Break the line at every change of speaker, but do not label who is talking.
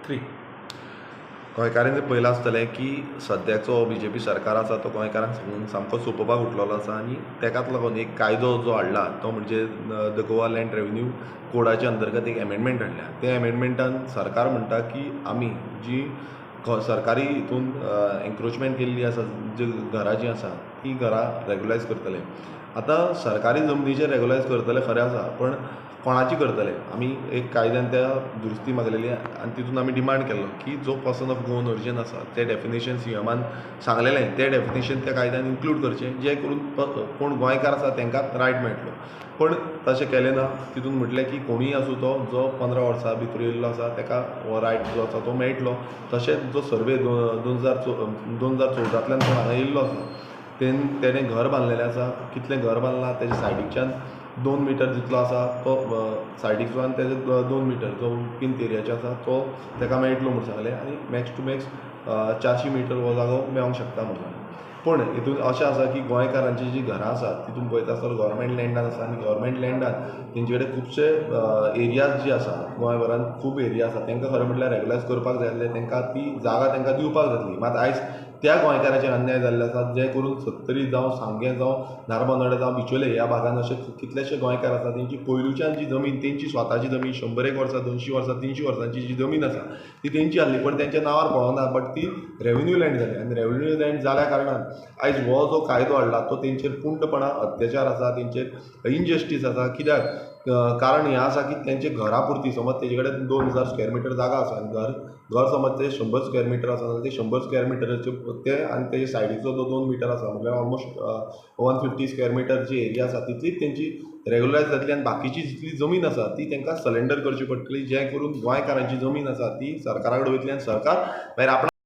3 गोंयकारांनी पळयलां आसतलें की सद्याचो BJP सरकार आसा तो गोंयकारांक सामको सोंपोवपाक उठलेलो आसा आनी तेकाच लागून एक कायदो जो हाडला तो म्हणजे द गोवा लँड रेवन्यू कोडाच्या अंतर्गत एक एमेंडमेंट हाडल्या. त्या एमेंडमेंटान सरकार म्हणटा की आमी जी सरकारी हितून एन्क्रोचमेंट केल्ली आसा जी घरां जीं आसा ती घरां रेगुलायज करतले. आतां सरकारी जमनीचेर रेगुलायज करतले खरें आसा पण कोणाची करतले. आमी एक कायद्यान त्या दुरुस्ती मागलेली आनी तितून आमी डिमांड केल्लो की जो पर्सन ऑफ गोवन ओरिजीन आसा तें डेफिनेशन सीएमान सांगलेलें तें डेफिनेशन त्या कायद्यान इन्क्लूड करचें जें करून कोण गोंयकार आसा तांकां रायट मेळटलो. पण तशें केलें ना. तितून म्हटलें की कोणूय आसूं तो जो 15 वर्सां भितर येयल्लो आसा ताका हो रायट जो आसा तो मेळटलो. तशेंच जो सर्वे 2014तल्यान तो हांगा येयल्लो आसा तेणें घर बांदलेलें आसा. कितलें घर बांदलां तेज्या सायडीच्यान 2 मिटर जितलो आसा तो सायडीकच्यान तेजे 2 मिटर जो पिंथ एरियाचो आसा तो ताका मेळटलो म्हूण सांगलें आनी मॅक्स टू मॅक्स 400 मिटर हो जागो मेळोंक शकता म्हूण सांगलें. पूण हितून अशें आसा की गोंयकारांची जीं घरां आसात तितून पळयता आसतना गव्हर्मेंट लँडान आसा आनी गव्हर्मेंट लँडान तेंचे कडेन खुबशे एरियाज जे आसा गोंयभरांत खूब एरिया आसा तांकां खरें म्हटल्यार रेगुलायज करपाक जाय आसलें. तांकां ती जागा तांकां दिवपाक जाय आसली. मात आयज त्या गोंयकारांचेर अन्याय जाल्ले आसात जे करून सत्तरी जावं सांगे जावं धारबांदोडा जावं बिचोले ह्या भागांत अशे कितलेशे गोंयकार आसा तेंची पयलुच्यान जी जमीन तेंची स्वताची जमीन 100 वर्सां 200 वर्सां 300 वर्सांची जी जमीन आसा ती तेंची आहली पण तेंच्या नांवार पळोवना. बट ती रेवन्यू लँड जाली आनी रेवन्यू लँड जाल्या कारणान आयज हो जो कायदो हाडला तो तेंचेर पूर्णपणान अत्याचार आसा तेंचेर इनजस्टीस आसा. कित्याक कारण हें आसा की तेंचे घरा पुरती समज तेजे कडेन 2000 स्क्वेअर मिटर जागा आसा आनी घर समज ते 100 स्क्वेअर मिटर आसा जाल्यार ते 100 स्क्वेअर मिटराचे ते आनी तेजे सायडीचो जो 2 मिटर आसा म्हणजे ऑलमोस्ट 150 स्क्वेअर मिटर जी एरिया आसा तितलीच तेंची रेगुलायज जातली आनी बाकीची जितली जमीन आसा ती तांकां सरेंडर करची पडटली जें करून गोंयकारांची जमीन आसा ती सरकारा कडेन वयतली आनी सरकार भायर आपणा